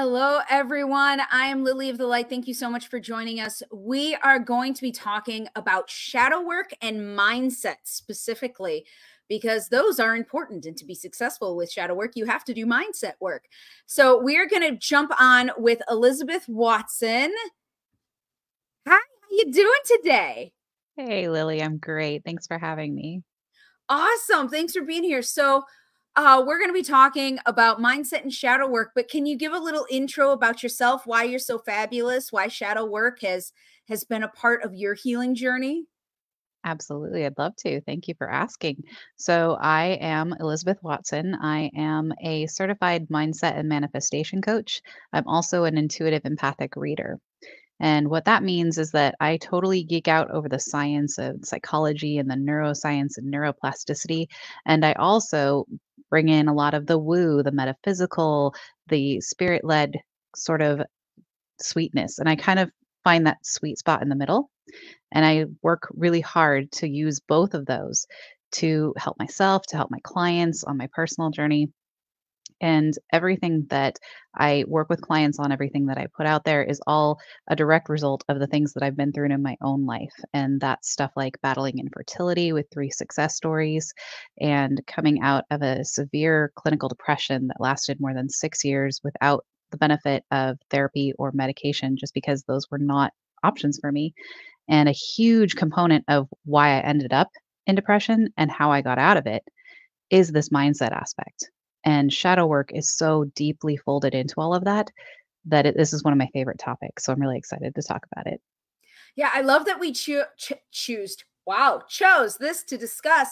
Hello, everyone. I am Lily of the Light. Thank you so much for joining us. We are going to be talking about shadow work and mindset specifically, because those are important. And to be successful with shadow work, you have to do mindset work. So we are going to jump on with Elizabeth Watson. Hi, how you doing today? Hey, Lily, I'm great. Thanks for having me. Awesome. Thanks for being here. So we're going to be talking about mindset and shadow work, but can you give a little intro about yourself, why you're so fabulous, why shadow work has been a part of your healing journey? Absolutely, I'd love to. Thank you for asking. So, I am Elizabeth Watson. I am a certified mindset and manifestation coach. I'm also an intuitive empathic reader. And what that means is that I totally geek out over the science of psychology and the neuroscience and neuroplasticity. And I also bring in a lot of the woo, the metaphysical, the spirit led sort of sweetness. And I kind of find that sweet spot in the middle. And I work really hard to use both of those to help myself, to help my clients on my personal journey. And everything that I work with clients on, everything that I put out there is all a direct result of the things that I've been through in my own life. And that's stuff like battling infertility with 3 success stories and coming out of a severe clinical depression that lasted more than 6 years without the benefit of therapy or medication, just because those were not options for me. And a huge component of why I ended up in depression and how I got out of it is this mindset aspect. And shadow work is so deeply folded into all of that this is one of my favorite topics. So I'm really excited to talk about it. Yeah, I love that we chose this to discuss,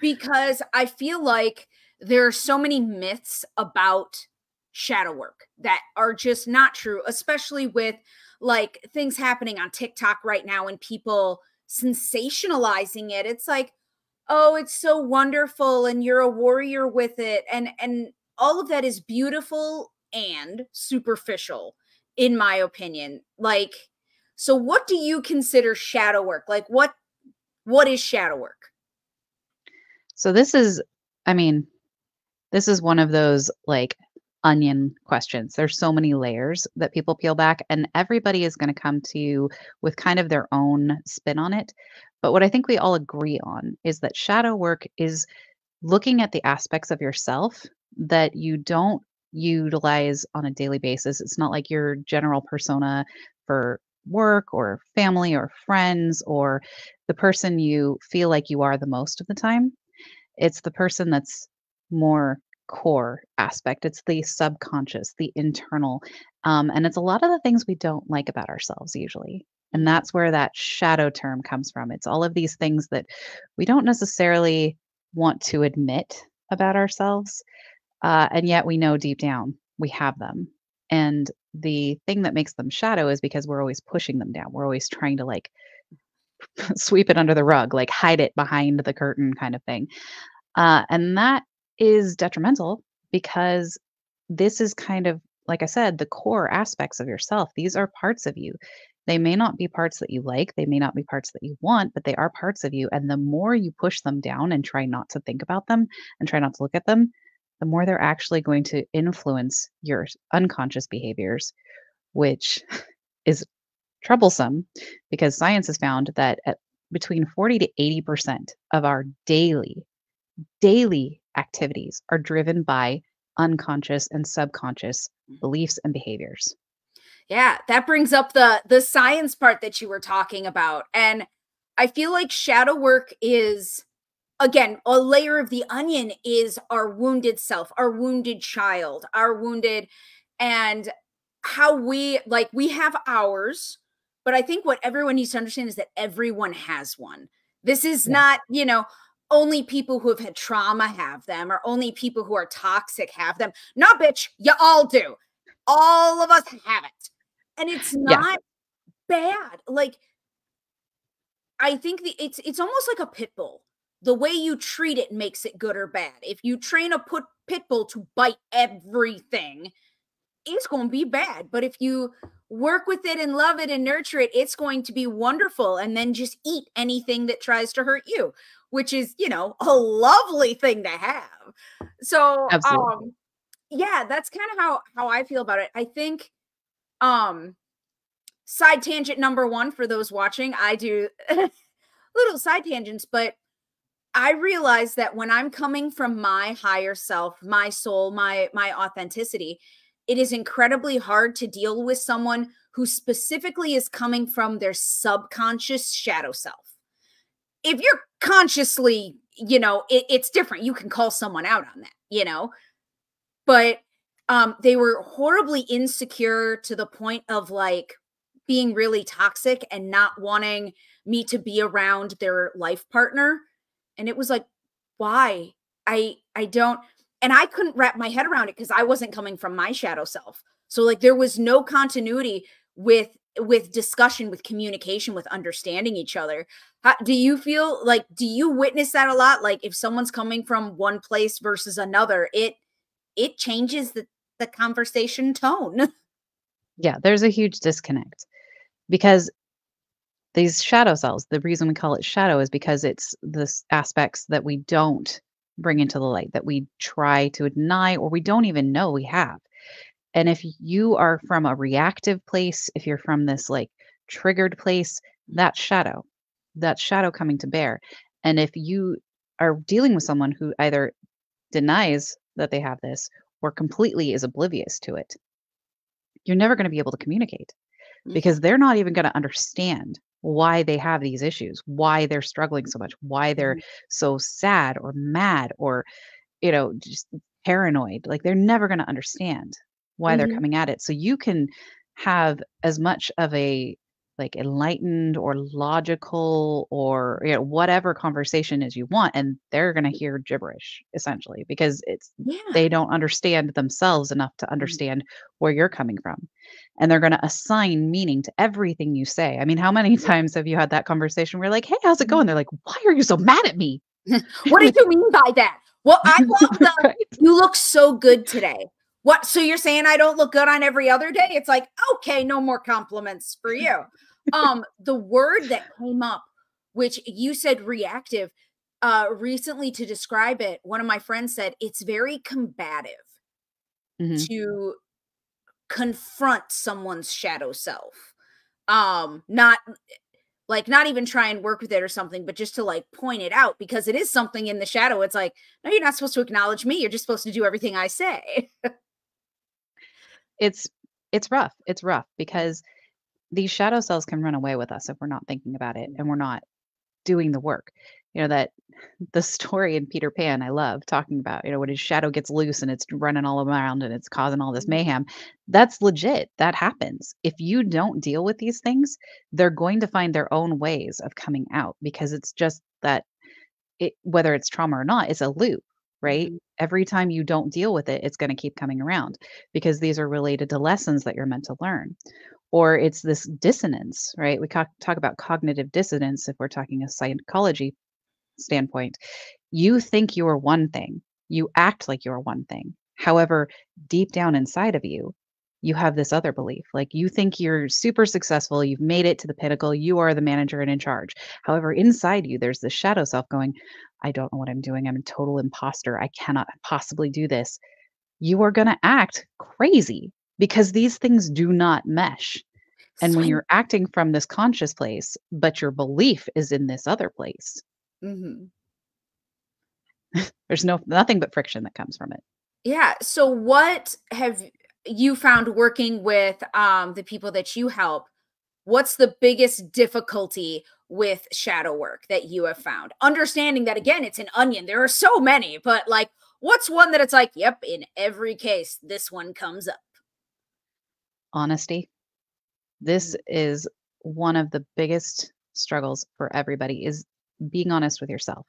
because I feel like there are so many myths about shadow work that are just not true, especially with like things happening on TikTok right now and people sensationalizing it. It's like, oh, it's so wonderful and you're a warrior with it, and all of that is beautiful and superficial in my opinion. Like, so what do you consider shadow work? Like, what is shadow work? So I mean, this is one of those like onion questions. There's so many layers that people peel back, and everybody is going to come to you with kind of their own spin on it. But what I think we all agree on is that shadow work is looking at the aspects of yourself that you don't utilize on a daily basis. It's not like your general persona for work or family or friends or the person you feel like you are the most of the time. It's the person that's more core aspect. It's the subconscious, the internal. And it's a lot of the things we don't like about ourselves usually. And Mhm. that's where that shadow term comes from. It's all of these things that we don't necessarily want to admit about ourselves. And yet we know deep down we have them. And the thing that makes them shadow is because we're always pushing them down. We're always trying to like sweep it under the rug, like hide it behind the curtain kind of thing. And that is detrimental because this is kind of, like I said, the core aspects of yourself. These are parts of you. They may not be parts that you like, they may not be parts that you want, but they are parts of you. And the more you push them down and try not to think about them and try not to look at them, the more they're actually going to influence your unconscious behaviors, which is troublesome because science has found that at between 40 to 80% of our daily activities are driven by unconscious and subconscious beliefs and behaviors. Yeah, that brings up the science part that you were talking about. And I feel like shadow work is, again, a layer of the onion is our wounded self, our wounded child, our wounded, and how we have ours, but I think what everyone needs to understand is that everyone has one. This is Yes. not, only people who have had trauma have them, or only people who are toxic have them. No, bitch, you all do. All of us have it. And it's Yeah. not bad. Like, I think it's almost like a pit bull. The way you treat it makes it good or bad. If you train a pit bull to bite everything, it's going to be bad. But if you work with it and love it and nurture it, it's going to be wonderful. And then just eat anything that tries to hurt you, which is, a lovely thing to have. So, Absolutely. Yeah, that's kind of how I feel about it. I think um side tangent number 1 for those watching, I do little side tangents, but I realize that when I'm coming from my higher self, my soul, my authenticity, it is incredibly hard to deal with someone who specifically is coming from their subconscious shadow self. If you're consciously, it's different. You can call someone out on that. But they were horribly insecure to the point of like being really toxic and not wanting me to be around their life partner. And it was like, why? I don't, and I couldn't wrap my head around it because I wasn't coming from my shadow self. So like there was no continuity with discussion, with communication, with understanding each other. Do you feel like, do you witness that a lot? Like if someone's coming from one place versus another, it changes the conversation tone. Yeah, there's a huge disconnect because these shadow cells, the reason we call it shadow is because it's this aspects that we don't bring into the light, that we try to deny or we don't even know we have. And if you are from a reactive place, if you're from this like triggered place, that's shadow coming to bear. And if you are dealing with someone who either denies that they have this or completely is oblivious to it, you're never going to be able to communicate Mhm, because they're not even going to understand why they have these issues, why they're struggling so much, why they're mhm, so sad or mad or, just paranoid. Like they're never going to understand why they're mhm. coming at it. So you can have as much of a like enlightened or logical or whatever conversation as you want and they're going to hear gibberish essentially because Yeah. they don't understand themselves enough to Mhm, understand where you're coming from and they're going to assign meaning to everything you say. I mean, how many times have you had that conversation where you're like, "Hey, how's it mhm. going?" They're like, "Why are you so mad at me?" What did you mean by that? Well, I love the Right? "You look so good today." What, so you're saying I don't look good on every other day? It's like, "Okay, no more compliments for you." The word that came up, which you said reactive, recently to describe it, one of my friends said, "It's very combative Mhm. to confront someone's shadow self." Not like not even try and work with it or something, but just to like point it out because it is something in the shadow. It's like, no, you're not supposed to acknowledge me. You're just supposed to do everything I say. It's it's rough. It's rough because these shadow cells can run away with us if we're not thinking about it and we're not doing the work. That the story in Peter Pan I love talking about, when his shadow gets loose and it's running all around and it's causing all this Mhm, mayhem. That's legit. That happens. If you don't deal with these things, they're going to find their own ways of coming out because it's just that whether it's trauma or not, it's a loop, right? mhm, Every time you don't deal with it, it's going to keep coming around because these are related to lessons that you're meant to learn. Or it's this dissonance, right? We talk about cognitive dissonance if we're talking a psychology standpoint. You think you are one thing, you act like you're one thing. However, deep down inside of you, you have this other belief. Like you think you're super successful, you've made it to the pinnacle, you are the manager and in charge. However, inside you, there's this shadow self going, I don't know what I'm doing. I'm a total imposter. I cannot possibly do this. You are going to act crazy because these things do not mesh. And So when I you're acting from this conscious place, but your belief is in this other place, mhm. there's nothing but friction that comes from it. Yeah. So what have you found working with the people that you help? What's the biggest difficulty with shadow work that you have found? Understanding that again, it's an onion. There are so many, but like what's one that it's like, yep, in every case, this one comes up. Honesty. This Mhm, is one of the biggest struggles for everybody is being honest with yourself.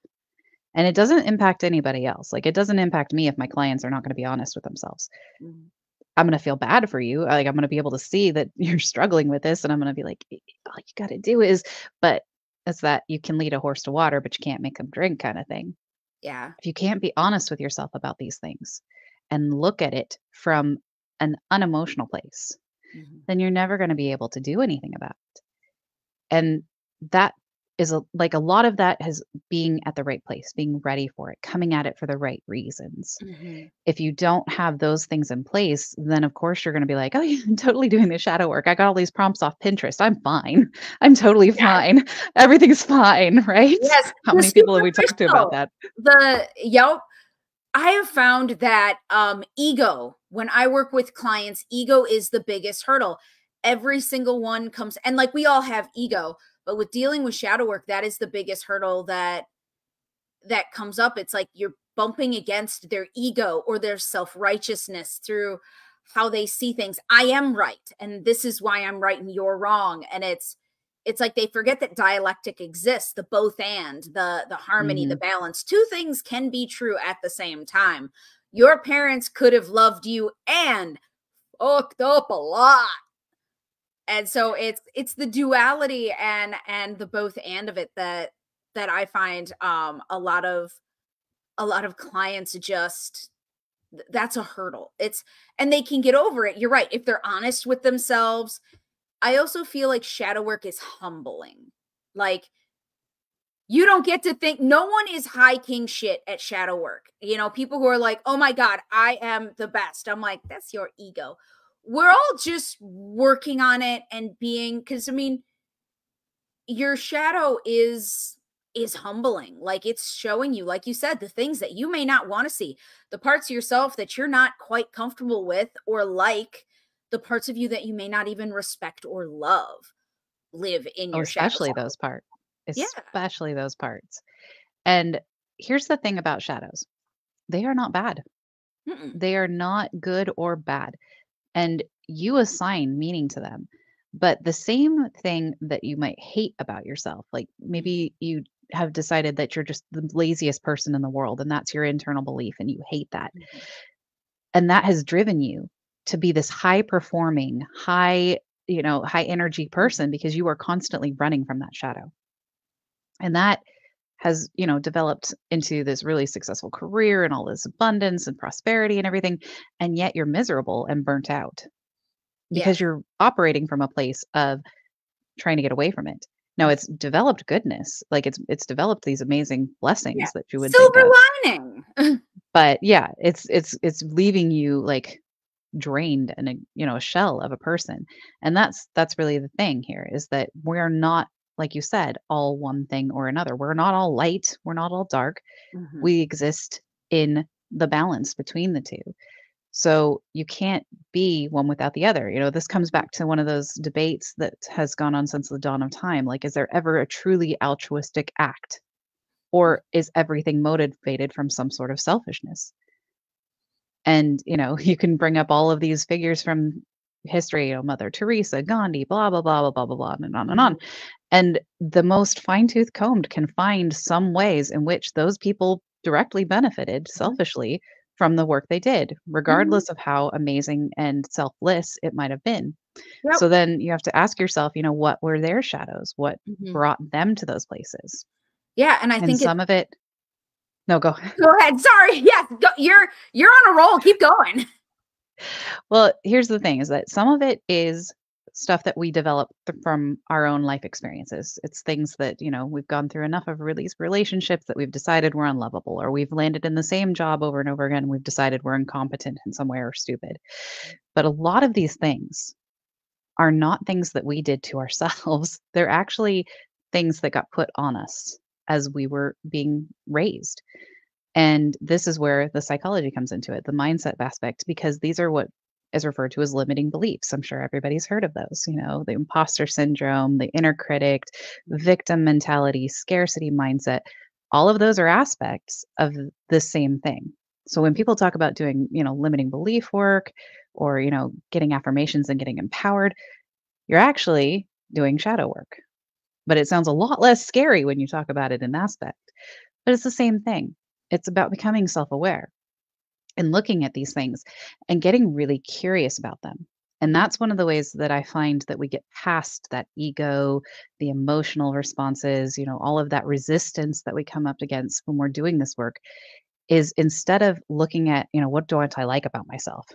And it doesn't impact anybody else. Like it doesn't impact me if my clients are not going to be honest with themselves. mhm. I'm going to feel bad for you. Like I'm going to be able to see that you're struggling with this and I'm going to be like all you got to do is but it's that you can lead a horse to water but you can't make them drink kind of thing. Yeah. If you can't be honest with yourself about these things and look at it from an unemotional place, Mhm. then you're never going to be able to do anything about it. And that is like a lot of that has being at the right place, being ready for it, coming at it for the right reasons. Mhm. If you don't have those things in place, then of course you're going to be like, oh, yeah, I'm totally doing the shadow work. I got all these prompts off Pinterest. I'm fine. I'm totally Yes, fine. Everything's fine, right? yes, How the many people have we talked to about superficial. that? Yep. I have found that ego, when I work with clients, ego is the biggest hurdle. Every single one comes, and like we all have ego, but with dealing with shadow work, that is the biggest hurdle that comes up. It's like you're bumping against their ego or their self-righteousness through how they see things. I am right, and this is why I'm right and you're wrong. And it's like they forget that dialectic exists, the both and, the harmony, the Hmm. balance. Two things can be true at the same time. Your parents could have loved you and fucked up a lot. And so it's the duality and the both and of it that I find a lot of clients just that's a hurdle. It's and they can get over it. You're right. If they're honest with themselves. I also feel like shadow work is humbling. Like you don't get to think no one is high king shit at shadow work. You know, people who are like, "Oh my god, I am the best." I'm like, "That's your ego." We're all just working on it and being cuz I mean, your shadow is humbling. Like it's showing you, like you said, the things that you may not want to see, the parts of yourself that you're not quite comfortable with or like, the parts of you that you may not even respect or love live in Oh, your shadow especially self. those parts, Yeah. especially those parts. And here's the thing about shadows. They are not bad. Mm-mm. They are not good or bad. And you assign meaning to them. But the same thing that you might hate about yourself, like maybe you have decided that you're just the laziest person in the world and that's your internal belief and you hate that. Mhm. And that has driven you to be this high performing, high energy Mhm. person because you are constantly running from that shadow. And that has, developed into this really successful career and all this abundance and prosperity and everything. And yet you're miserable and burnt out because Yes. you're operating from a place of trying to get away from it. Now Mhm. it's developed goodness, like it's developed these amazing Yeah. blessings that you would think Silver of. lining. But yeah, it's leaving you like drained and a shell of a person. And that's really the thing here is that we're not, like you said, all one thing or another. We're not all light, we're not all dark. Mhm. We exist in the balance between the two. So you can't be one without the other. This comes back to one of those debates that has gone on since the dawn of time. Like, is there ever a truly altruistic act? Or is everything motivated from some sort of selfishness? And, you can bring up all of these figures from history, Mother Teresa, Gandhi, blah, blah, blah, blah, blah, blah, blah, and on and on. Mhm. And the most fine-tooth combed can find some ways in which those people directly benefited Mhm. selfishly from the work they did, Mhm. regardless of how amazing and selfless it might have been. Yep. So then you have to ask yourself, what were their shadows? What Mhm. brought them to those places? Yeah, and I And think it's some of it, no, go. go ahead. Sorry. Yes, go, you're on a roll. Keep going. Well, here's the thing is that some of it is stuff that we develop from our own life experiences. It's things that, we've gone through enough of these relationships that we've decided we're unlovable, or we've landed in the same job over and over again and we've decided we're incompetent in some way or stupid. But a lot of these things are not things that we did to ourselves. They're actually things that got put on us as we were being raised. And this is where the psychology comes into it, the mindset aspect, because these are what is referred to as limiting beliefs. I'm sure everybody's heard of those, the imposter syndrome, the inner critic, victim mentality, scarcity mindset. All of those are aspects of the same thing. So when people talk about doing, limiting belief work or, getting affirmations and getting empowered, you're actually doing shadow work. But it sounds a lot less scary when you talk about it in aspect. But it's the same thing. It's about becoming self aware and looking at these things and getting really curious about them. And Mhm. that's one of the ways that I find that we get past that ego, the emotional responses, all of that resistance that we come up against when we're doing this work is instead of looking at, what don't I like about myself?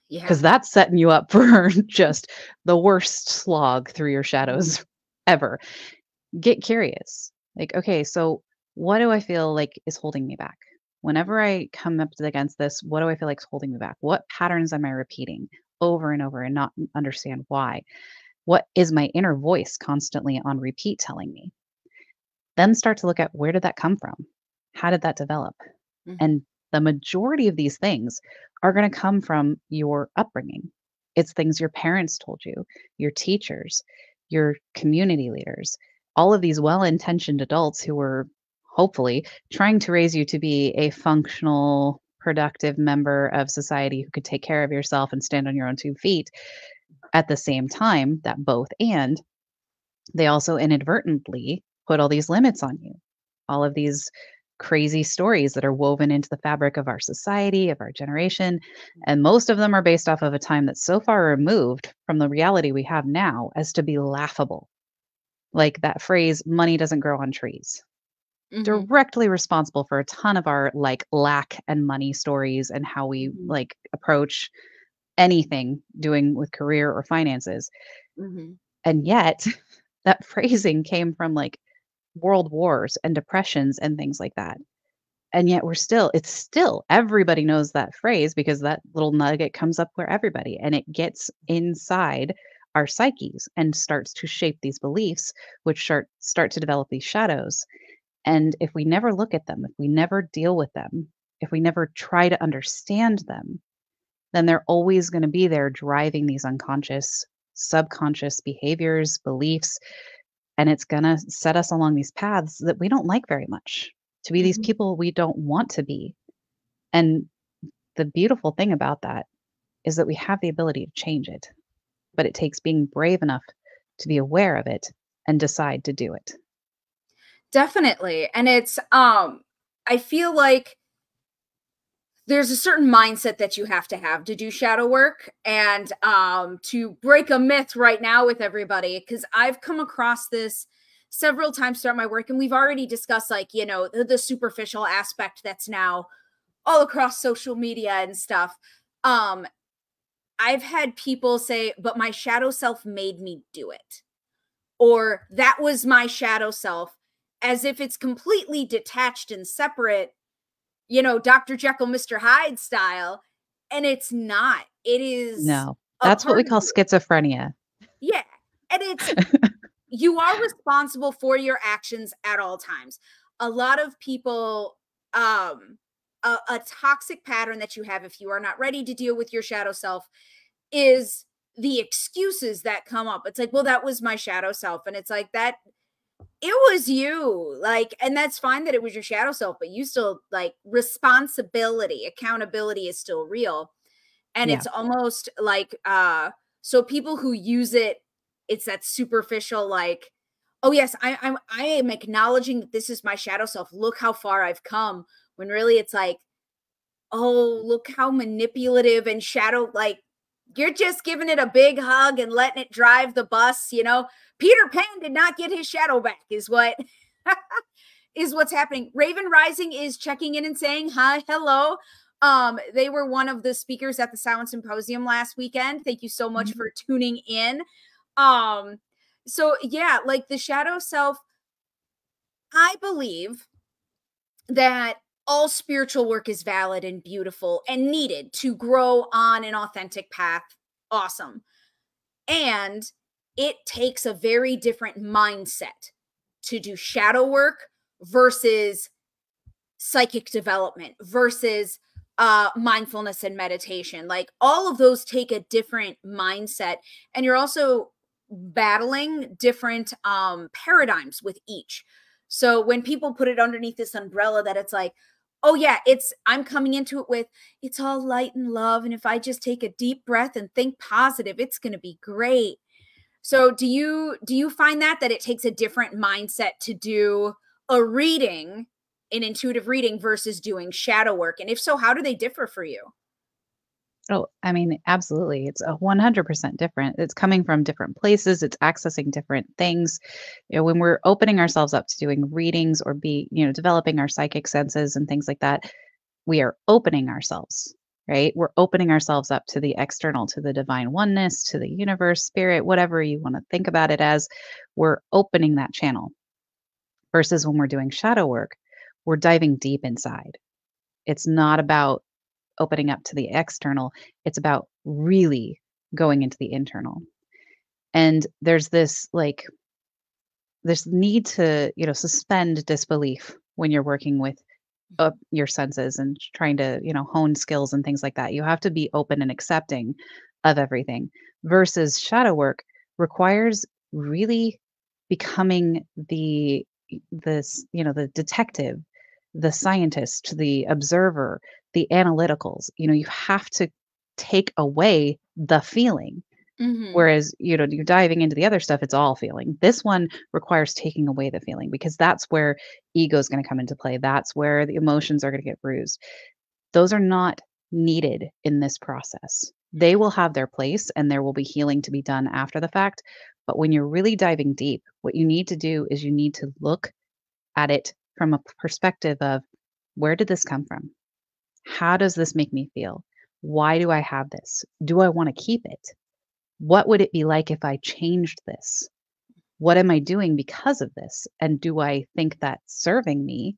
Yeah. Because that's setting you up for just the worst slog through your Mhm. shadows ever. get curious. Like, okay, so what do I feel like is holding me back? Whenever I come up against this, what do I feel like is holding me back? What patterns am I repeating over and over and not understand why? What is my inner voice constantly on repeat telling me? Then start to look at, where did that come from? How did that develop? Mhm. And the majority of these things are going to come from your upbringing. It's things your parents told you, your teachers, your community leaders, all of these well intentioned adults who were hopefully trying to raise you to be a functional, productive member of society who could take care of yourself and stand on your own 2 feet. At the same time, that both and they also inadvertently put all these limits on you, all of these crazy stories that are woven into the fabric of our society, of our generation. And most of them are based off of a time that's so far removed from the reality we have now as to be laughable. Like that phrase, money doesn't grow on trees. Mhm. Directly responsible for a ton of our like lack and money stories and how we Mhm. like approach anything doing with career or finances. Mhm. And yet, that phrasing came from like world wars and depressions and things like that. And yet it's still everybody knows that phrase because that little nugget comes up for everybody and it gets inside our psyches and starts to shape these beliefs, which start to develop these shadows. And if we never look at them, if we never deal with them, if we never try to understand them, then they're always going to be there driving these unconscious, subconscious behaviors, beliefs, and it's gonna set us along these paths that we don't like very much, to be these Mhm. people we don't want to be. And the beautiful thing about that is that we have the ability to change it, but it takes being brave enough to be aware of it and decide to do it. Definitely. And it's I feel like there's a certain mindset that you have to do shadow work. And to break a myth right now with everybody, because I've come across this several times throughout my work, and we've already discussed, like, the superficial aspect that's now all across social media and stuff. um I've had people say, but my shadow self made me do it, or that was my shadow self, as if it's completely detached and separate, Dr. Jekyll, Mr. Hyde style. And it's not. It is No, a that's what part we of call you. schizophrenia. Yeah. And you are responsible for your actions at all times. A lot of people, a toxic pattern that you have, if you are not ready to deal with your shadow self, is the excuses that come up. It's like, well, that was my shadow self. And it's like, that it was you, like, and that's fine that it was your shadow self, but you still, like, responsibility, accountability is still real. And Yeah. it's almost like, so people who use it, it's that superficial, like, oh yes, I am acknowledging that this is my shadow self, look how far I've come, when really it's like, oh, look how manipulative and shadow, like, you're just giving it a big hug and letting it drive the bus. Peter Pan did not get his shadow back, is what is what's happening. Raven Rising is checking in and saying hi, hello. They were one of the speakers at the Silent Symposium last weekend. Thank you so much Mhm. for tuning in. Um, so yeah, like the shadow self, I believe that all spiritual work is valid and beautiful and needed to grow on an authentic path. Awesome. And it takes a very different mindset to do shadow work versus psychic development versus mindfulness and meditation. Like, all of those take a different mindset. And you're also battling different paradigms with each. So when people put it underneath this umbrella that it's like, oh yeah, I'm coming into it with, it's all light and love. And if I just take a deep breath and think positive, it's going to be great. So do you find that it takes a different mindset to do a reading, an intuitive reading, versus doing shadow work? And if so, how do they differ for you? Oh, I mean, absolutely. It's a 100% different. It's coming from different places. It's accessing different things. When we're opening ourselves up to doing readings or developing our psychic senses and things like that, we are opening ourselves, right? We're opening ourselves up to the external, to the divine oneness, to the universe, spirit, whatever you want to think about it as. We're opening that channel. Versus when we're doing shadow work, we're diving deep inside. It's not about opening up to the external, it's about really going into the internal. And there's this need to, suspend disbelief when you're working with your senses and trying to, hone skills and things like that. You have to be open and accepting of everything versus shadow work requires really becoming the detective, the scientist, the observer, the analyticals. You have to take away the feeling. Mhm. Whereas, you're diving into the other stuff, it's all feeling. This one requires taking away the feeling because that's where ego is going to come into play. That's where the emotions are going to get bruised. Those are not needed in this process. They will have their place and there will be healing to be done after the fact. But when you're really diving deep, what you need to do is you need to look at it from a perspective of where did this come from? How does this make me feel? Why do I have this? Do I want to keep it? What would it be like if I changed this? What am I doing because of this? And do I think that's serving me?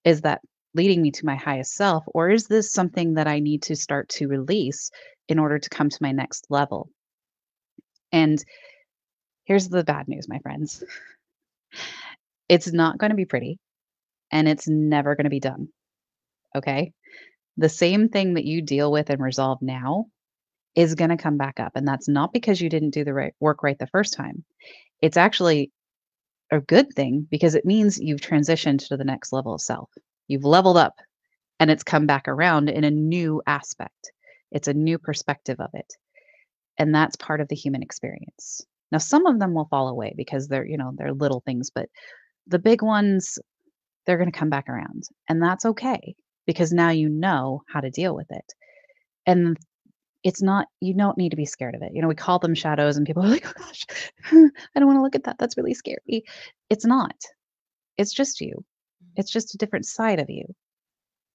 Is that leading me to my highest self? Or is this something that I need to start to release in order to come to my next level? And here's the bad news, my friends. It's not going to be pretty and it's never going to be done. Okay. The same thing that you deal with and resolve now is going to come back up. And that's not because you didn't do the right work right the first time. It's actually a good thing because it means you've transitioned to the next level of self. You've leveled up and it's come back around in a new aspect. It's a new perspective of it. And that's part of the human experience. Now, some of them will fall away because they're little things, but the big ones, they're going to come back around. And that's okay because now you know how to deal with it. And it's not, you don't need to be scared of it. We call them shadows and people are like, oh gosh, I don't want to look at that. That's really scary. It's not. It's just you. It's just a different side of you.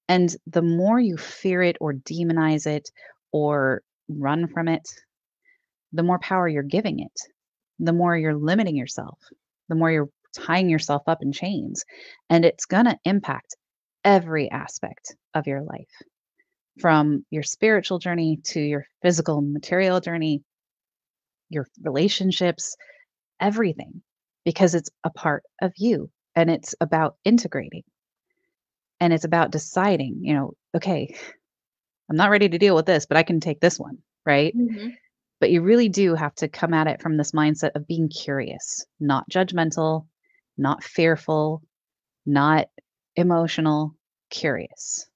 And the more you fear it or demonize it or run from it, the more power you're giving it, the more you're limiting yourself, the more you're tying yourself up in chains. And it's going to impact every aspect of your life from your spiritual journey to your physical material journey, your relationships, everything, because it's a part of you and it's about integrating and it's about deciding, okay, I'm not ready to deal with this, but I can take this one, right? Mhm. But you really do have to come at it from this mindset of being curious, not judgmental, not fearful, not emotional, curious.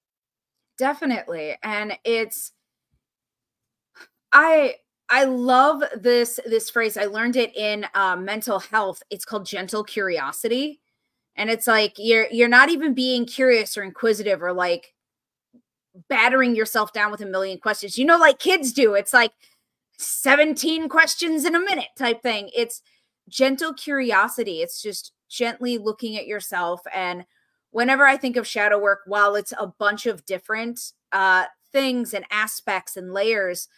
Definitely. And I I love this phrase. I learned it in mental health. It's called gentle curiosity. And it's like you're not even being curious or inquisitive or like battering yourself down with a million questions. Like kids do. It's like 17 questions in a minute type thing. It's gentle curiosity. It's just gently looking at yourself. And whenever I think of shadow work, while it's a bunch of different things and aspects and layers,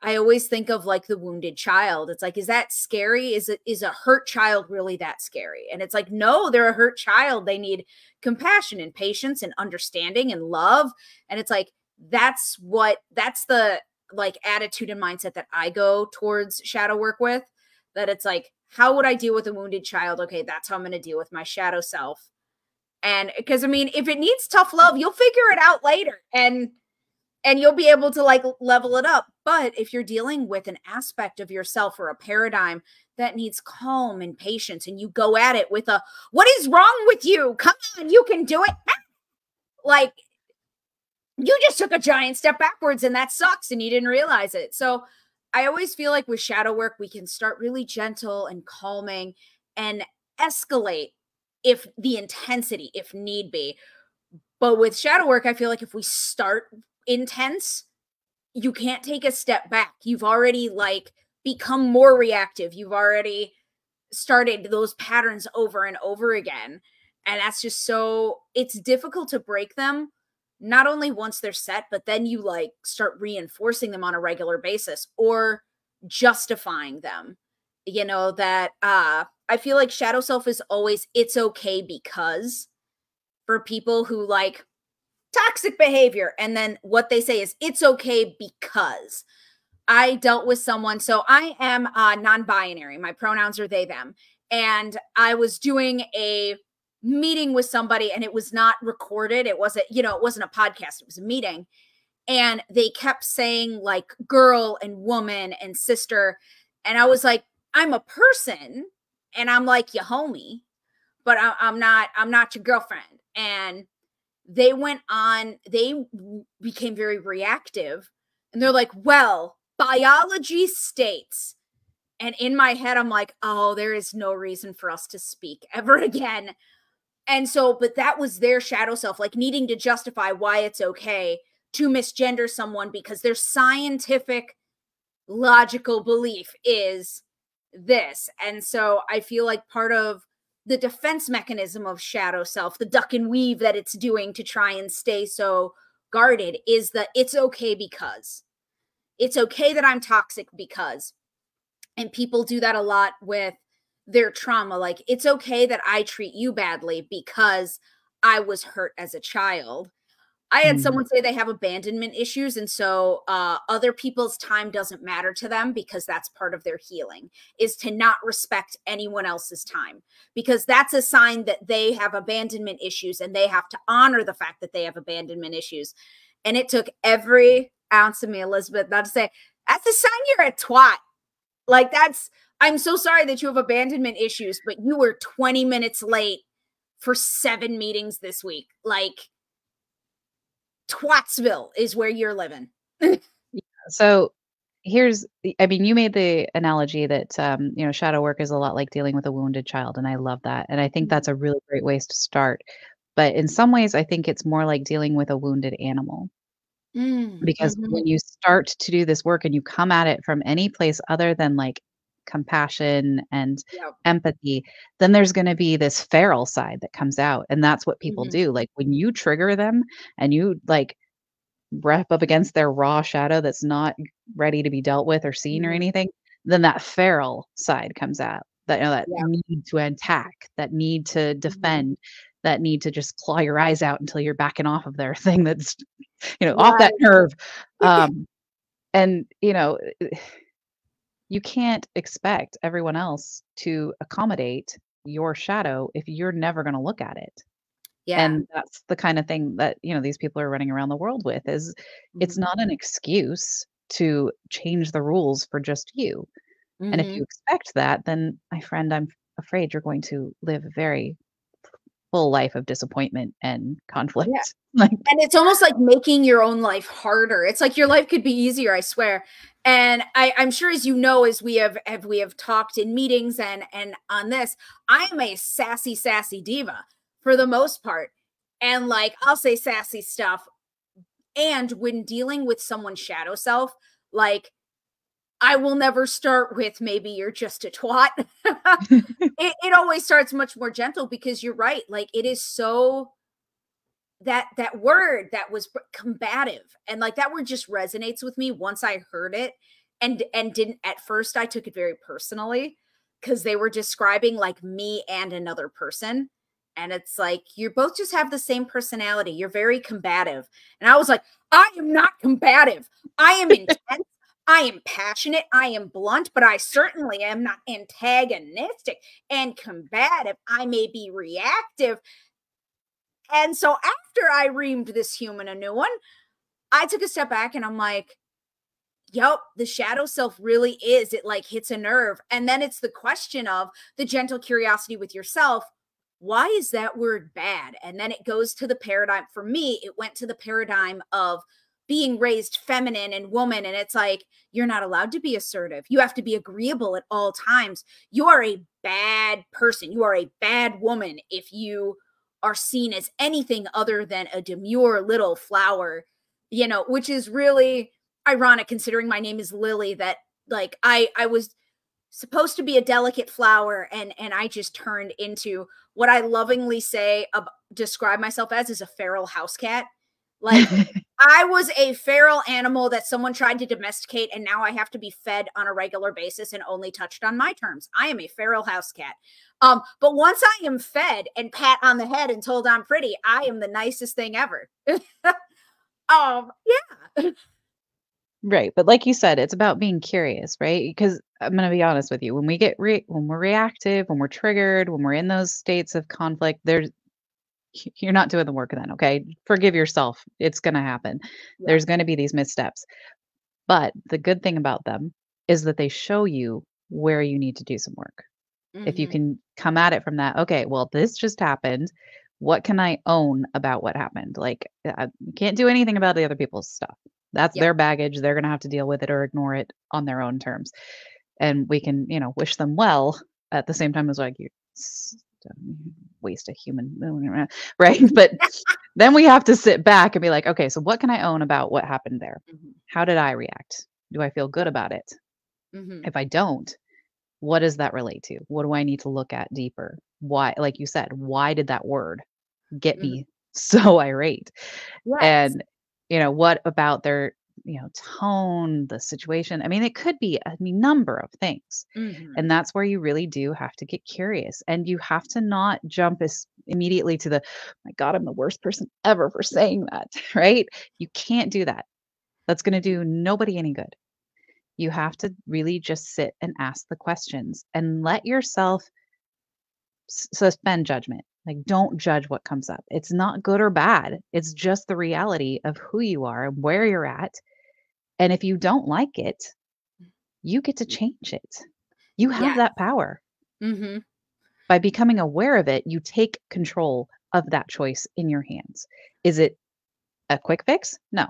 I always think of like the wounded child. It's like, is that scary? Is a hurt child really that scary? And it's like, no, they're a hurt child. They need compassion and patience and understanding and love. And it's like, that's the like attitude and mindset that I go towards shadow work with. That it's like, how would I deal with a wounded child? Okay, that's how I'm going to deal with my shadow self. And because I mean, if it needs tough love, you'll figure it out later. And you'll be able to like level it up. But if you're dealing with an aspect of yourself or a paradigm that needs calm and patience, and you go at it with a, what is wrong with you? Come on, you can do it. Like, you just took a giant step backwards and that sucks and you didn't realize it. So I always feel like with shadow work, we can start really gentle and calming and escalate if the intensity, if need be. But with shadow work, I feel like if we start intense, you can't take a step back. You've already like become more reactive. You've already started those patterns over and over again. And that's just so, it's difficult to break them, not only once they're set, but then you like start reinforcing them on a regular basis or justifying them. That I feel like shadow self is always, it's okay because, for people who like toxic behavior, and then what they say is it's okay because. I dealt with someone, so I am non-binary. My pronouns are they, them. And I was doing a meeting with somebody and it was not recorded. It wasn't, it wasn't a podcast, it was a meeting. And they kept saying like girl and woman and sister. And I was like, I'm a person and I'm like your homie, but I'm not your girlfriend. And they became very reactive and they're like, well, biology states. And in my head, I'm like, oh, there is no reason for us to speak ever again. And so, but that was their shadow self, like needing to justify why it's okay to misgender someone because their scientific logical belief is this. And so I feel like part of the defense mechanism of shadow self, the duck and weave that it's doing to try and stay so guarded, is that it's okay because. It's okay that I'm toxic because. And people do that a lot with their trauma. Like, it's okay that I treat you badly because I was hurt as a child. I had Mm. someone say they have abandonment issues. And so other people's time doesn't matter to them because that's part of their healing, is to not respect anyone else's time, because that's a sign that they have abandonment issues and they have to honor the fact that they have abandonment issues. And it took every ounce of me, Elizabeth, not to say, that's a sign you're a twat. Like, I'm so sorry that you have abandonment issues, but you were 20 minutes late for 7 meetings this week. Like, Twatsville is where you're living. So I mean, you made the analogy that, shadow work is a lot like dealing with a wounded child. And I love that. And I think Mhm. that's a really great way to start. But in some ways, I think it's more like dealing with a wounded animal. Because Mhm. when you start to do this work and you come at it from any place other than like compassion and Yep. empathy, then there's going to be this feral side that comes out. And that's what people Mhm. do. Like when you trigger them and you like rep up against their raw shadow that's not ready to be dealt with or seen or Mhm. anything, then that feral side comes out. That that Yep. need to attack, that need to Mhm. defend, that need to just claw your eyes out until you're backing off of their thing that's off that Right. nerve. Um, and you can't expect everyone else to accommodate your shadow if you're never going to look at it. Yeah. And that's the kind of thing that, these people are running around the world with is it's Mhm. not an excuse to change the rules for just you. And if you Mhm. expect that, then my friend, I'm afraid you're going to live a very full life of disappointment and Yeah. conflict. Like, And it's almost like making your own life harder. It's like your life could be easier, I swear. And I'm sure, as you know, as we have talked in meetings and on this, I'm a sassy diva for the most part. And like, I'll say sassy stuff. And when dealing with someone's shadow self, like, I will never start with maybe you're just a twat. It always starts much more gentle, because you're right. Like, it is so, that word that was combative, and like that word just resonates with me once I heard it. And didn't, at first I took it very personally, because they were describing like me and another person, and it's like, you both just have the same personality, you're very combative. And I was like, I am not combative, I am intense, I am passionate, I am blunt, but I certainly am not antagonistic and combative. I may be reactive. And so after I reamed this human a new one, I took a step back and I'm like, yep, the shadow self really is, it like hits a nerve. And then it's the question of the gentle curiosity with yourself. Why is that word bad? And then it goes to the paradigm. For me, it went to the paradigm of being raised feminine and woman. And it's like, you're not allowed to be assertive. You have to be agreeable at all times. You are a bad person. You are a bad woman if you are seen as anything other than a demure little flower, which is really ironic considering my name is Lily, that like I was supposed to be a delicate flower, and I just turned into what I lovingly say describe myself as is a feral house cat. Like, I was a feral animal that someone tried to domesticate, and now I have to be fed on a regular basis and only touched on my terms. I am a feral house cat. But once I am fed and pat on the head and told I'm pretty, I am the nicest thing ever. Yeah. Right, but like you said, it's about being curious, right? Because I'm gonna be honest with you, when we get when we're reactive, when we're triggered, when we're in those states of conflict, you're not doing the work then, okay? Forgive yourself. It's gonna happen. Yeah. There's gonna be these missteps. But the good thing about them is that they show you where you need to do some work. If you Mm-hmm. can come at it from that, okay, well, this just happened. What can I own about what happened? Like, you can't do anything about the other people's stuff. That's Yep. their baggage. They're going to have to deal with it or ignore it on their own terms. And we can, wish them well at the same time as like you waste a human, right? But then we have to sit back and be like, okay, so what can I own about what happened there? Mm-hmm. How did I react? Do I feel good about it? Mm-hmm. If I don't, what does that relate to? What do I need to look at deeper? Why, like you said, why did that word get Mm-hmm. me so irate? Yes. And, what about their, tone, the situation? I mean, it could be a number of things. Mm-hmm. And that's where you really do have to get curious. And you have to not jump immediately to the, my God, I'm the worst person ever for saying that, right? You can't do that. That's going to do nobody any good. You have to really just sit and ask the questions and let yourself suspend judgment. Like, don't judge what comes up. It's not good or bad. It's just the reality of who you are and where you're at. And if you don't like it, you get to change it. You have Yeah. that power. Mm-hmm. By becoming aware of it, you take control of that choice in your hands. Is it a quick fix? No.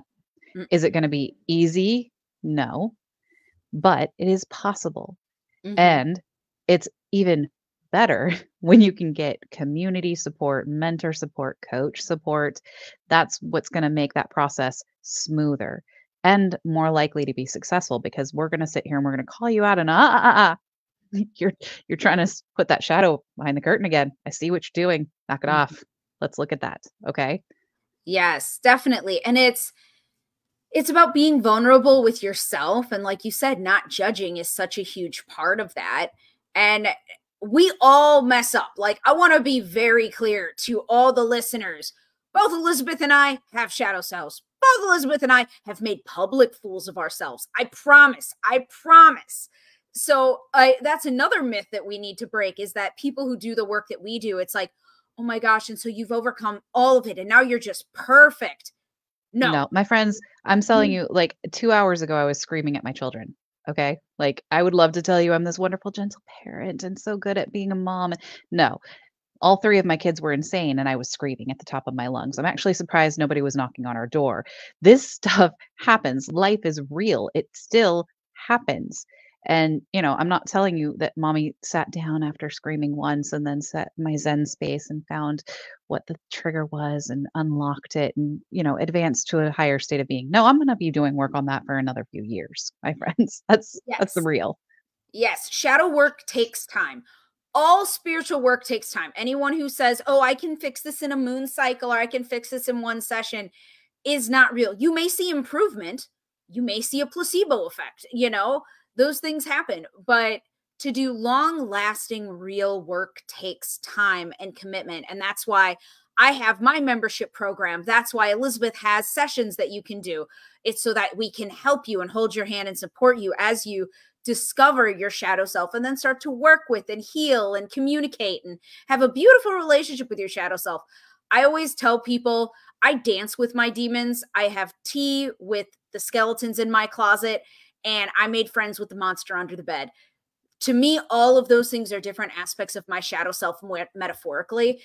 Is it going to be easy? No. But it is possible. Mm-hmm. And it's even better when you can get community support, mentor support, coach support. That's what's going to make that process smoother and more likely to be successful because we're going to sit here and we're going to call you out and you're trying to put that shadow behind the curtain again. I see what you're doing. Knock it Mm-hmm. off. Let's look at that. Okay? Yes, definitely. And it's about being vulnerable with yourself, and like you said, not judging is such a huge part of that. And we all mess up. Like, I want to be very clear to all the listeners. Both Elizabeth and I have shadow selves. Both Elizabeth and I have made public fools of ourselves. I promise. I promise. So that's another myth that we need to break, is that people who do the work that we do, it's like, oh my gosh, and so you've overcome all of it and now you're just perfect. No. No, my friends, I'm telling you, like 2 hours ago, I was screaming at my children. Okay. Like, I would love to tell you I'm this wonderful, gentle parent and so good at being a mom. No, all 3 of my kids were insane and I was screaming at the top of my lungs. I'm actually surprised nobody was knocking on our door. This stuff happens. Life is real. It still happens. And, I'm not telling you that mommy sat down after screaming once and then sat in my Zen space and found what the trigger was and unlocked it and, advanced to a higher state of being. No, I'm going to be doing work on that for another few years, my friends. That's the Yes. real. Yes. Shadow work takes time. All spiritual work takes time. Anyone who says, oh, I can fix this in a moon cycle or I can fix this in one session is not real. You may see improvement. You may see a placebo effect. Those things happen. But to do long lasting, real work takes time and commitment. And that's why I have my membership program. That's why Elizabeth has sessions that you can do. It's so that we can help you and hold your hand and support you as you discover your shadow self and then start to work with and heal and communicate and have a beautiful relationship with your shadow self. I always tell people I dance with my demons. I have tea with the skeletons in my closet, and I made friends with the monster under the bed. To me, all of those things are different aspects of my shadow self metaphorically.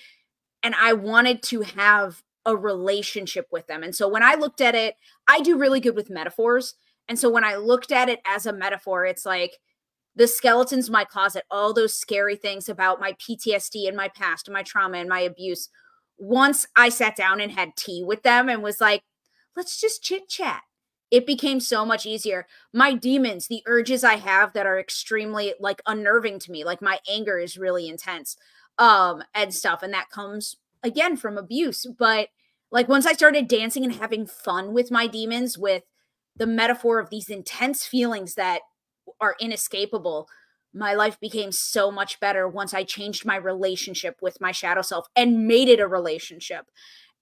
And I wanted to have a relationship with them. And so when I looked at it, I do really good with metaphors. And so when I looked at it as a metaphor, it's like the skeletons in my closet, all those scary things about my PTSD and my past and my trauma and my abuse. Once I sat down and had tea with them and was like, let's just chit chat, it became so much easier. My demons, the urges I have that are extremely like unnerving to me, like my anger is really intense and stuff. And that comes again from abuse. But Like once I started dancing and having fun with my demons, with the metaphor of these intense feelings that are inescapable, my life became so much better once I changed my relationship with my shadow self and made it a relationship.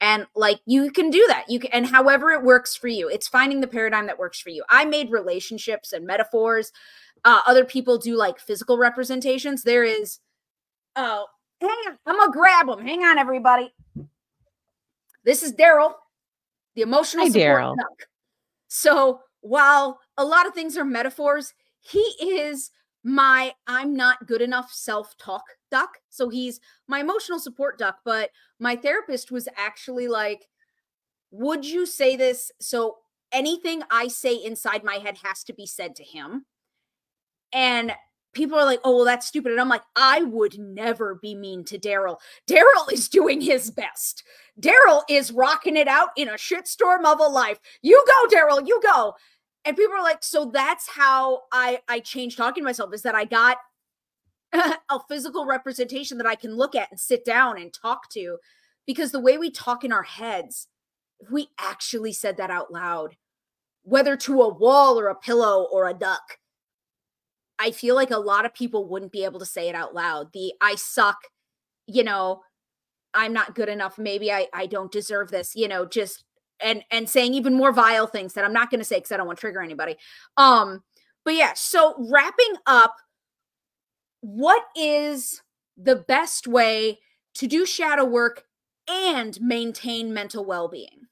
And like you can do that. You can, and however it works for you, it's finding the paradigm that works for you. I made relationships and metaphors. Other people do like physical representations. There is, oh, hang on, I'm gonna grab them. Hang on, everybody. This is Daryl, the emotional Hi, support Daryl. duck. So while a lot of things are metaphors, he is my I'm not good enough self-talk duck. So he's my emotional support duck. But my therapist was actually like, would you say this? So anything I say inside my head has to be said to him. And people are like, oh, well, that's stupid. And I'm like, I would never be mean to Daryl. Daryl is doing his best. Daryl is rocking it out in a shitstorm of a life. You go, Daryl, you go. And people are like, so that's how I changed talking to myself, is that I got a physical representation that I can look at and sit down and talk to. Because the way we talk in our heads, if we actually said that out loud, whether to a wall or a pillow or a duck, I feel like a lot of people wouldn't be able to say it out loud. The I suck, you know, I'm not good enough. Maybe I don't deserve this, you know, just and saying even more vile things that I'm not going to say because I don't want to trigger anybody. But yeah, so wrapping up, what is the best way to do shadow work and maintain mental well-being?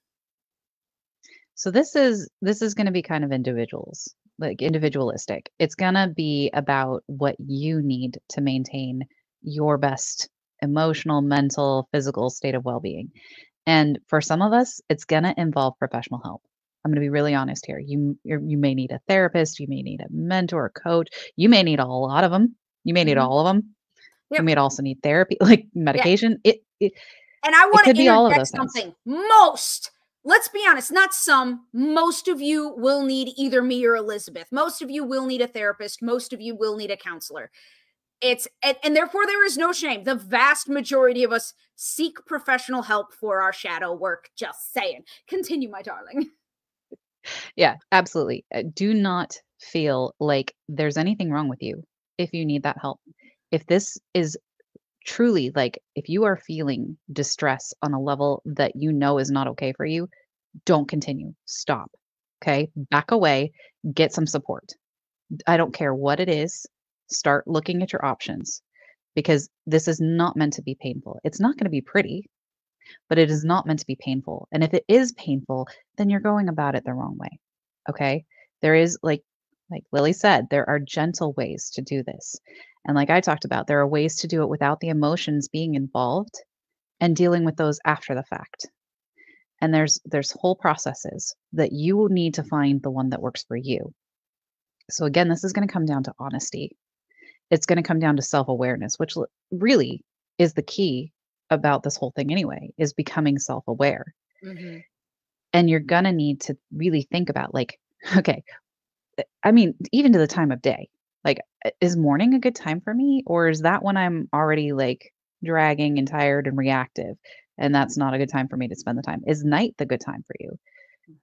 So this is going to be kind of individualistic. It's going to be about what you need to maintain your best emotional, mental, physical state of well-being. And for some of us, it's going to involve professional help. I'm going to be really honest here. You may need a therapist, you may need a mentor, a coach, you may need a lot of them. You may need Mm-hmm. all of them. You Yep. may also need therapy, like Yeah. medication. It And I it want could to be all of interject those things. something. Let's be honest, not some, most of you will need either me or Elizabeth. Most of you will need a therapist. Most of you will need a counselor. And therefore there is no shame. The vast majority of us seek professional help for our shadow work. Just saying. Continue, my darling. Yeah, absolutely. Do not feel like there's anything wrong with you if you need that help. If this is truly like, if you are feeling distress on a level that you know is not okay for you, don't continue. Stop. Okay. Back away, get some support. I don't care what it is. Start looking at your options because this is not meant to be painful. It's not going to be pretty, but it is not meant to be painful. And if it is painful, then you're going about it the wrong way. Okay? There is like Lily said, there are gentle ways to do this. And like I talked about, there are ways to do it without the emotions being involved and dealing with those after the fact. And there's whole processes that you will need to find the one that works for you. So again, this is going to come down to honesty. It's going to come down to self-awareness, which really is the key about this whole thing anyway, is becoming self-aware. Mm-hmm. And you're going to need to really think about like, okay, I mean, even to the time of day, like, is morning a good time for me? Or is that when I'm already like dragging and tired and reactive? And that's not a good time for me to spend the time. Is night the good time for you?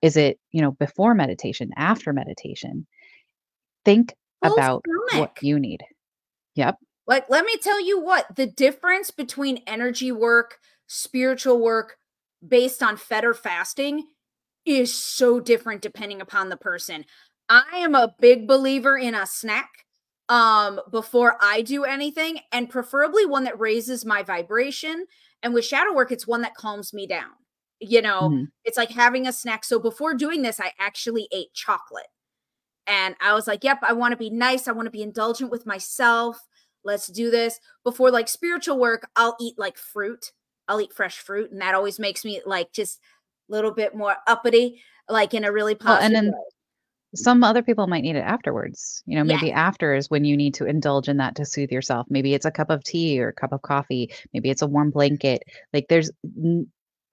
Is it, before meditation, after meditation? Think Full about what stomach. you need. Yep. Like, let me tell you what the difference between energy work, spiritual work based on fed or fasting is so different depending upon the person. I am a big believer in a snack before I do anything, and preferably one that raises my vibration. And with shadow work, it's one that calms me down. Mhm. It's like having a snack. So before doing this, I actually ate chocolate. And I was like, yep, I want to be nice. I want to be indulgent with myself. Let's do this. Before like spiritual work, I'll eat like fruit. I'll eat fresh fruit. And that always makes me like just a little bit more uppity, like in a really Well, and positive then way. some other people might need it afterwards. Yeah. Maybe after is when you need to indulge in that to soothe yourself. Maybe it's a cup of tea or a cup of coffee. Maybe it's a warm blanket. Like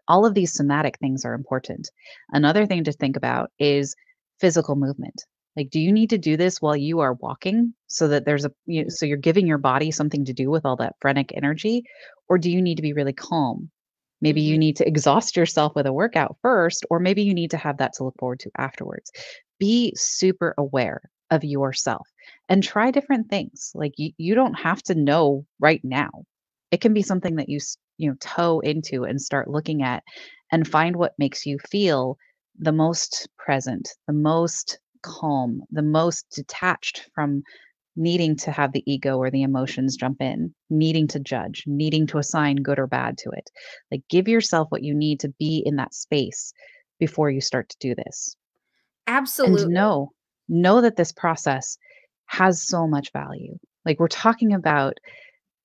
all of these somatic things are important. Another thing to think about is physical movement. Like, do you need to do this while you are walking so that so you're giving your body something to do with all that frenetic energy? Or do you need to be really calm, Maybe you Mhm. need to exhaust yourself with a workout first, or maybe you need to have that to look forward to afterwards. Be super aware of yourself and try different things. Like you don't have to know right now. It can be something that toe into and start looking at and find what makes you feel the most present, the most calm, the most detached from needing to have the ego or the emotions jump in, needing to judge, needing to assign good or bad to it. Like give yourself what you need to be in that space before you start to do this. And Absolutely. know that this process has so much value. Like we're talking about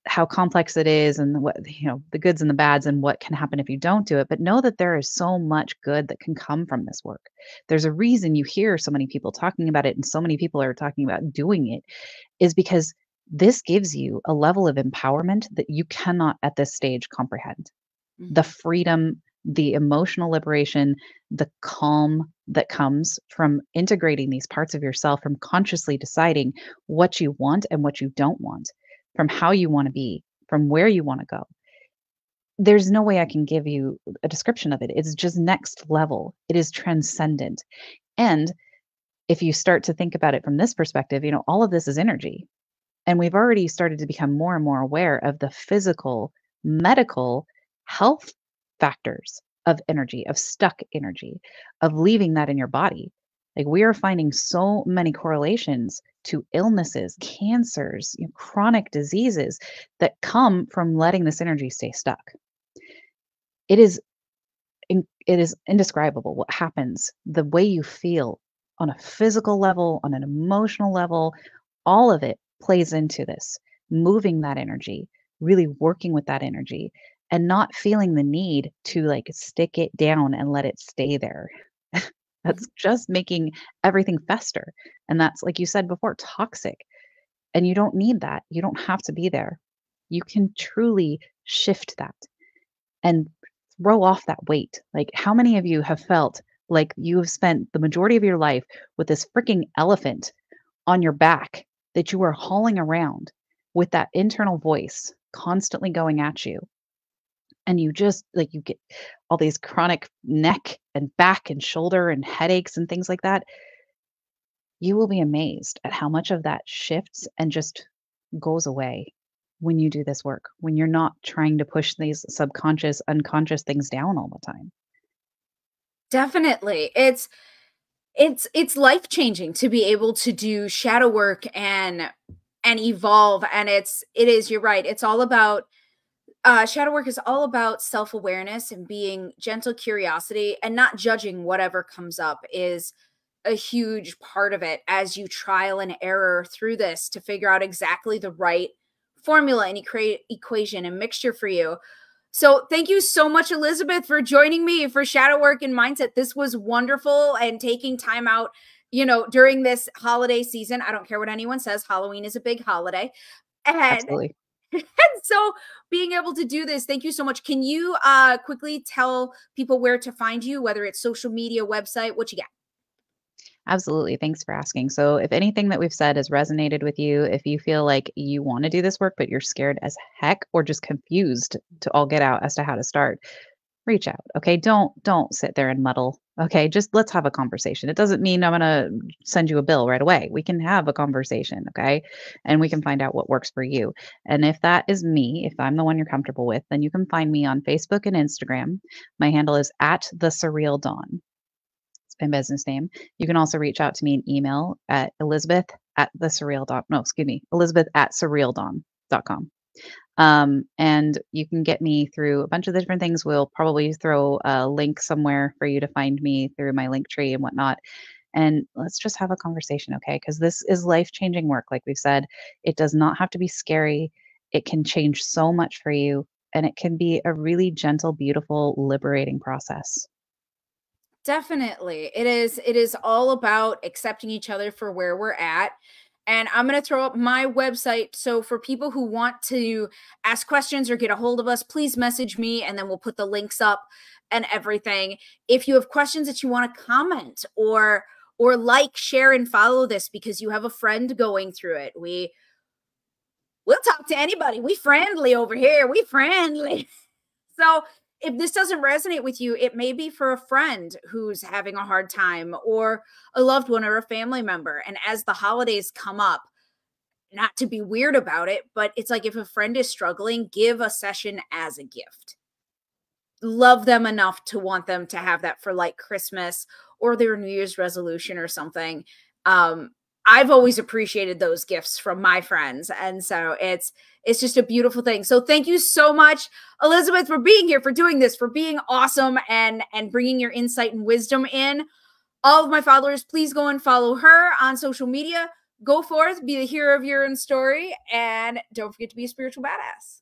how complex it is and what the goods and the bads and what can happen if you don't do it, but know that there is so much good that can come from this work. There's a reason you hear so many people talking about it and so many people are talking about doing it, is because this gives you a level of empowerment that you cannot at this stage comprehend. The Mhm. freedom, the emotional liberation, the calm that comes from integrating these parts of yourself, from consciously deciding what you want and what you don't want, from how you want to be, from where you want to go. There's no way I can give you a description of it. It's just next level. It is transcendent. And if you start to think about it from this perspective, all of this is energy. And we've already started to become more and more aware of the physical, medical health factors of energy, of stuck energy, of leaving that in your body. Like we are finding so many correlations to illnesses, cancers, chronic diseases that come from letting this energy stay stuck. It is it is indescribable what happens, the way you feel on a physical level, on an emotional level, all of it plays into this, moving that energy, really working with that energy and not feeling the need to like stick it down and let it stay there. Mhm. That's just making everything fester. And that's, like you said before, toxic. And you don't need that. You don't have to be there. You can truly shift that and throw off that weight. Like, how many of you have felt like you have spent the majority of your life with this freaking elephant on your back that you are hauling around with that internal voice constantly going at you? And you just like you get all these chronic neck and back and shoulder and headaches and things like that. You will be amazed at how much of that shifts and just goes away when you do this work, when you're not trying to push these subconscious, unconscious things down all the time. Definitely. It's life-changing to be able to do shadow work and evolve, and you're right. It's all about shadow work is all about self-awareness and being gentle curiosity and not judging whatever comes up is a huge part of it as you trial and error through this to figure out exactly the right formula and create equation and mixture for you. So thank you so much, Elizabeth, for joining me for shadow work and mindset. This was wonderful, and taking time out, during this holiday season. I don't care what anyone says, Halloween is a big holiday. And Absolutely. and so being able to do this, thank you so much. Can you quickly tell people where to find you, whether it's social media, website, what you got? Absolutely. Thanks for asking. So, if anything that we've said has resonated with you, if you feel like you want to do this work, but you're scared as heck or just confused to all get out as to how to start, reach out. Okay. Don't sit there and muddle. Okay. Just let's have a conversation. It doesn't mean I'm gonna send you a bill right away. We can have a conversation. Okay. And we can find out what works for you. And if that is me, if I'm the one you're comfortable with, then you can find me on Facebook and Instagram. My handle is at the surreal dawn. It's my business name. You can also reach out to me in email at Elizabeth at the surreal dawn. No, excuse me, Elizabeth at surrealdawn.com. And you can get me through a bunch of the different things. We'll probably throw a link somewhere for you to find me through my link tree and whatnot. And let's just have a conversation, okay? Because this is life changing work. Like we've said, it does not have to be scary. It can change so much for you. And it can be a really gentle, beautiful, liberating process. Definitely. It is all about accepting each other for where we're at. And I'm going to throw up my website. So for people who want to ask questions or get a hold of us, please message me and then we'll put the links up and everything. If you have questions that you want to comment or like, share and follow this because you have a friend going through it. We'll talk to anybody. We friendly over here. We friendly. So if this doesn't resonate with you, it may be for a friend who's having a hard time, or a loved one or a family member. And as the holidays come up, not to be weird about it, but it's like if a friend is struggling, give a session as a gift. Love them enough to want them to have that for like Christmas or their New Year's resolution or something. I've always appreciated those gifts from my friends. And so it's just a beautiful thing. So thank you so much, Elizabeth, for being here, for doing this, for being awesome and bringing your insight and wisdom in. All of my followers, please go and follow her on social media. Go forth, be the hero of your own story, and don't forget to be a spiritual badass.